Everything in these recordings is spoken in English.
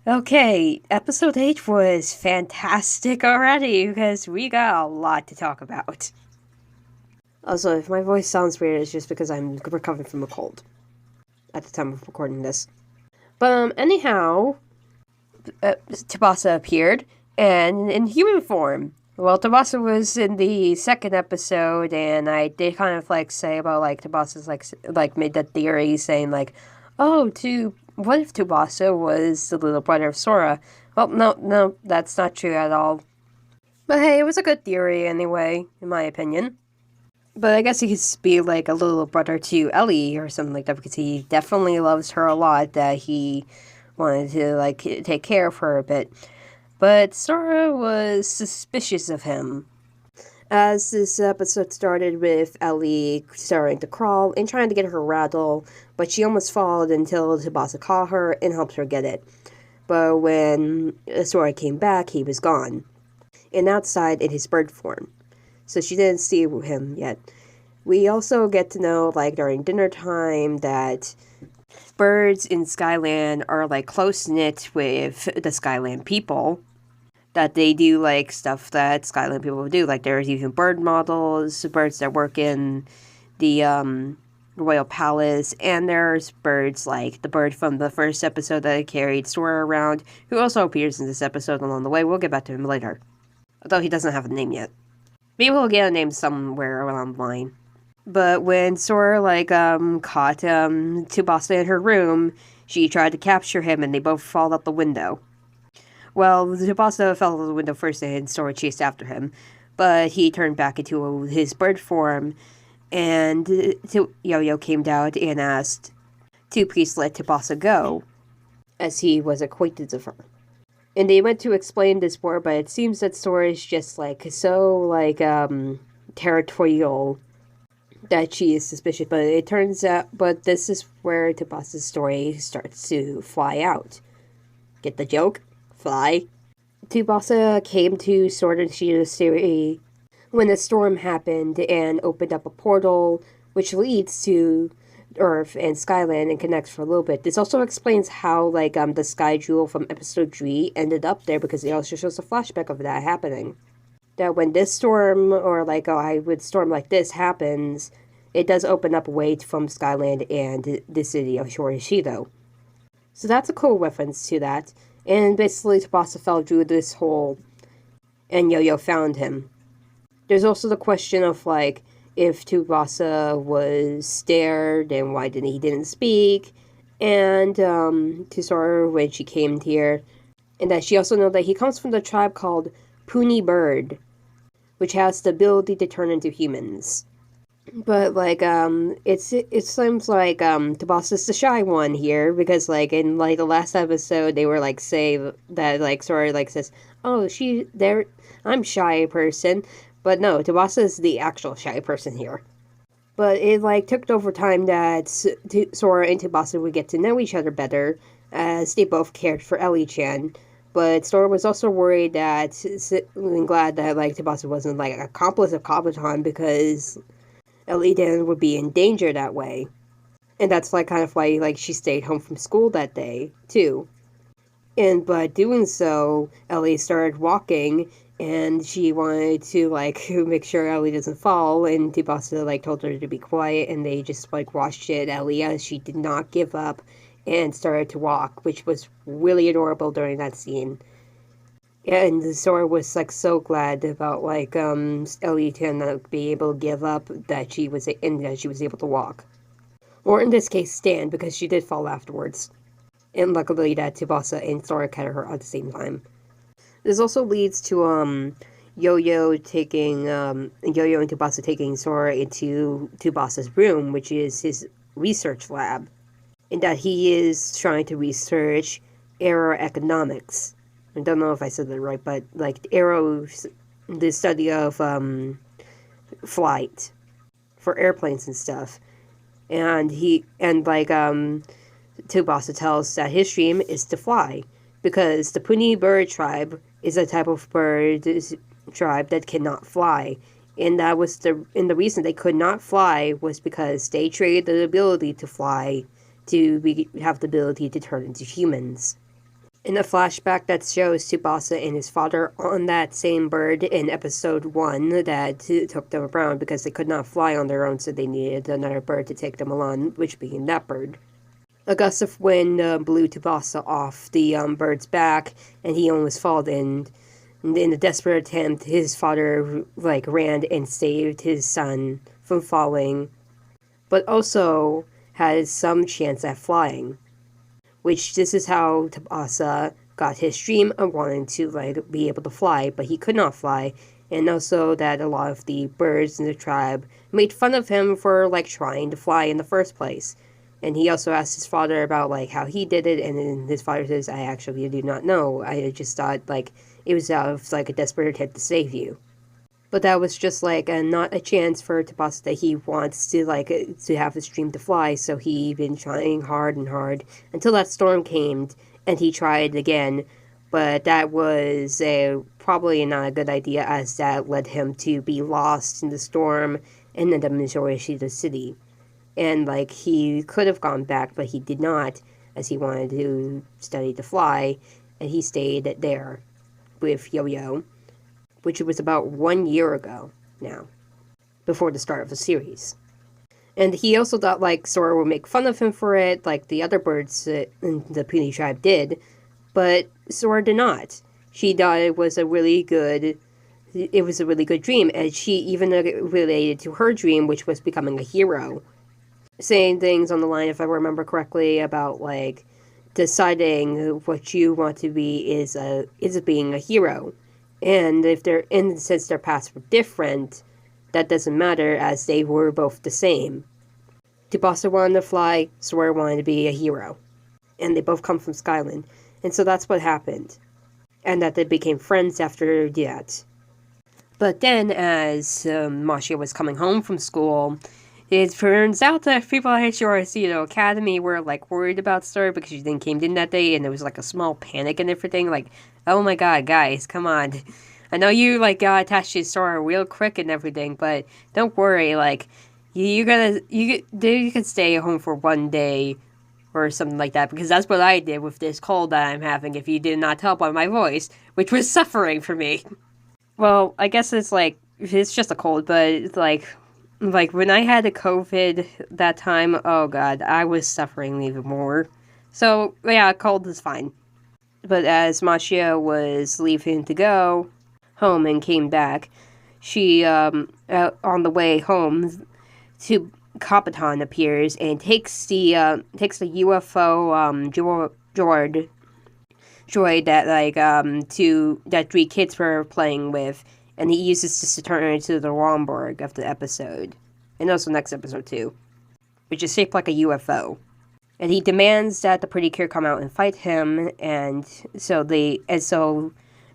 Okay, episode 8 was fantastic already because we got a lot to talk about. Also, if my voice sounds weird, it's just because I'm recovering from a cold at the time of recording this. But, anyhow, Tsubasa appeared, and in human form. Well, Tsubasa was in the second episode, and I did kind of, say about, Tsubasa's, made that theory saying, what if Tsubasa was the little brother of Sora? Well, no, that's not true at all. But hey, it was a good theory anyway, in my opinion. But I guess he could be like a little brother to Ellie or something like that because he definitely loves her a lot that he wanted to take care of her a bit. But Sora was suspicious of him. As this episode started with Ellie starting to crawl and trying to get her rattle, but she almost followed until Tsubasa caught her and helped her get it. But when Sora came back, he was gone. And outside in his bird form. So she didn't see him yet. We also get to know, during dinner time, that birds in Skyland are, close-knit with the Skyland people. That they do, stuff that Skyland people would do. There's even bird models, birds that work in the, Royal Palace, and there's birds like the bird from the first episode that carried Sora around, who also appears in this episode along the way. We'll get back to him later. Although he doesn't have a name yet. Maybe we'll get a name somewhere around the line. But when Sora, caught, Tsubasa in her room, she tried to capture him and they both fall out the window. Well, Tsubasa fell out the window first and Sora chased after him. But he turned back into his bird form and Yo-Yo came down and asked to please let Tsubasa go, as he was acquainted of her. And they went to explain this more, but it seems that Sora is just, territorial that she is suspicious. But it turns out, but this is where Tsubasa's story starts to fly out. Get the joke? Fly. Tsubasa came to Sword and Shield's theory when the storm happened and opened up a portal, which leads to Earth and Skyland and connects for a little bit. This also explains how, the Sky Jewel from episode 3 ended up there, because it also shows a flashback of that happening. That when this storm, or a storm like this happens, it does open up a way from Skyland and the city of Shorishido. So that's a cool reference to that. And basically, Tsubasa fell through this hole, and Yo-Yo found him. There's also the question of, if Tsubasa was scared and why he didn't speak, and to Sora when she came here, and that she also knows that he comes from the tribe called Puny Bird, which has the ability to turn into humans. But it seems like Tsubasa's the shy one here, because in the last episode they were say that Sora says, "Oh, I'm shy person." But no, Tsubasa is the actual shy person here. But it, took over time that Sora and Tsubasa would get to know each other better, as they both cared for Ellie-chan. But Sora was also worried and glad that, Tsubasa wasn't, an accomplice of Kabuton, because Ellie-chan would be in danger that way. And that's, kind of why, she stayed home from school that day, too. And by doing so, Ellie started walking, and she wanted to, make sure Ellie doesn't fall, and Tsubasa, told her to be quiet, and they just, watched it. Ellie, as she did not give up, and started to walk, which was really adorable during that scene. And Sora was, so glad about, Ellie to not be able to give up, that she was able to walk. Or in this case, stand, because she did fall afterwards. And luckily that Tsubasa and Sora caught her at the same time. This also leads to Yo-Yo and Tsubasa taking Sora into Tsubasa's room, which is his research lab, and that he is trying to research aeroeconomics. I don't know if I said that right, but the study of flight for airplanes and stuff. And Tsubasa tells that his dream is to fly, because the Puny Bird tribe is a type of bird tribe that cannot fly. And that was the reason they could not fly was because they traded the ability to fly to have the ability to turn into humans. In a flashback that shows Tsubasa and his father on that same bird in episode 1 that took them around because they could not fly on their own, so they needed another bird to take them along, which being that bird. A gust of wind blew Tsubasa off the bird's back, and he almost fell in. In a desperate attempt, his father ran and saved his son from falling, but also had some chance at flying. Which this is how Tsubasa got his dream of wanting to be able to fly, but he could not fly, and also that a lot of the birds in the tribe made fun of him for trying to fly in the first place. And he also asked his father about how he did it, and then his father says, "I actually do not know. I just thought it was out of a desperate attempt to save you." But that was just not a chance for Tsubasa that he wants to have his dream to fly, so he been trying hard and hard until that storm came, and he tried again, but that was probably not a good idea, as that led him to be lost in the storm and end up in the city. And he could have gone back, but he did not, as he wanted to study to fly, and he stayed there with Yo-Yo, which was about 1 year ago now, before the start of the series. And he also thought Sora would make fun of him for it, like the other birds in the Puni tribe did, but Sora did not. She thought it was a really good dream, and she even related to her dream, which was becoming a hero, saying things on the line, if I remember correctly, about deciding what you want to be is being a hero. And since their paths were different, that doesn't matter, as they were both the same. Tsubasa wanted to fly, Sora wanted to be a hero. And they both come from Skyland. And so that's what happened. And that they became friends after that. But then, as Mashia was coming home from school, it turns out that people at HRC Academy were worried about Sora because she then came in that day, and there was a small panic and everything. Oh my god, guys, come on. I know you got attached to Sora real quick and everything, but don't worry, you can stay home for 1 day or something like that, because that's what I did with this cold that I'm having, if you did not tell by my voice, which was suffering for me. Well, I guess it's it's just a cold, but it's when I had the COVID that time, oh god, I was suffering even more. So, yeah, cold is fine. But as Mashia was leaving to go home and came back, she, on the way home, to Kapitan appears and takes the UFO, droid that 3 kids were playing with, and he uses this to turn it into the Romborg of the episode. And also next episode too, which is shaped like a UFO. And he demands that the Pretty Cure come out and fight him, and so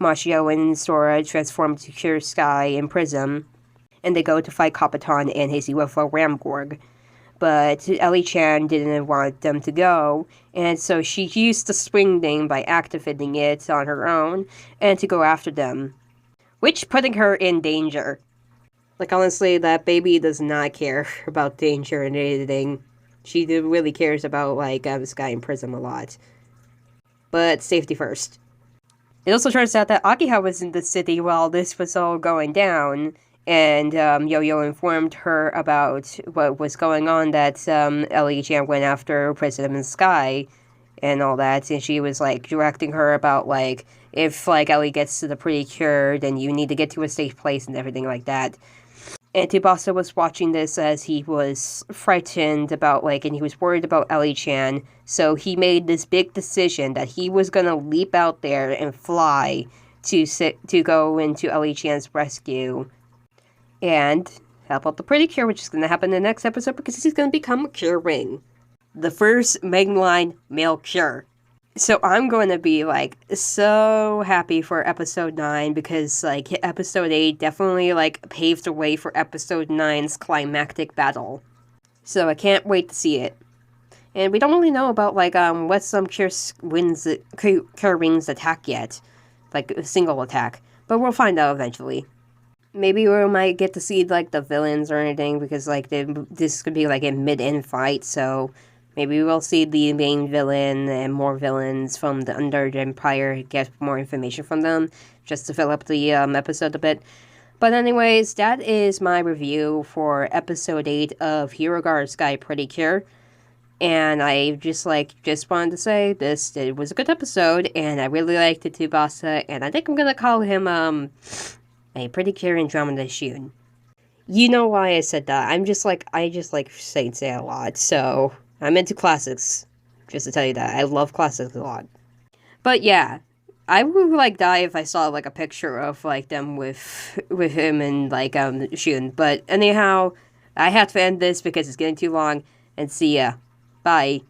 Mashio and Sora transform to Cure Sky and Prism, and they go to fight Kapitan and his UFO Ramgorg. But Ellie-chan didn't want them to go, and so she used the swing thing by activating it on her own, and to go after them, which putting her in danger. Honestly, that baby does not care about danger and anything. She really cares about, Sky and Prism a lot. But safety first. It also turns out that Akiha was in the city while this was all going down, and Yo-Yo informed her about what was going on, that Ellie-chan went after Prism and Sky and all that, and she was directing her about if Ellie gets to the Pretty Cure, then you need to get to a safe place and everything like that. And Tsubasa was watching this as he was frightened about and he was worried about Ellie-chan, so he made this big decision that he was gonna leap out there and fly to go into Ellie-chan's rescue and help out the Pretty Cure, which is gonna happen in the next episode because he's gonna become a Cure Ring. The first mainline male Cure. So I'm going to be, so happy for episode 9, because, episode 8 definitely, paved the way for episode 9's climactic battle. So I can't wait to see it. And we don't really know about, what some Cure Rings attack yet. A single attack. But we'll find out eventually. Maybe we might get to see, the villains or anything, because, this could be, a mid-end fight, so Maybe we'll see the main villain and more villains from the Under Empire, get more information from them, just to fill up the episode a bit. But anyways, that is my review for episode 8 of Hirogaru Sky Pretty Cure. And I just wanted to say it was a good episode, and I really liked the Tsubasa, and I think I'm gonna call him a Pretty Cure Andromeda Shun. You know why I said that. I just like Saint Seiya a lot, so I'm into classics. Just to tell you that. I love classics a lot. But yeah, I would die if I saw a picture of them with him and Shun. But anyhow, I have to end this because it's getting too long, and see ya. Bye.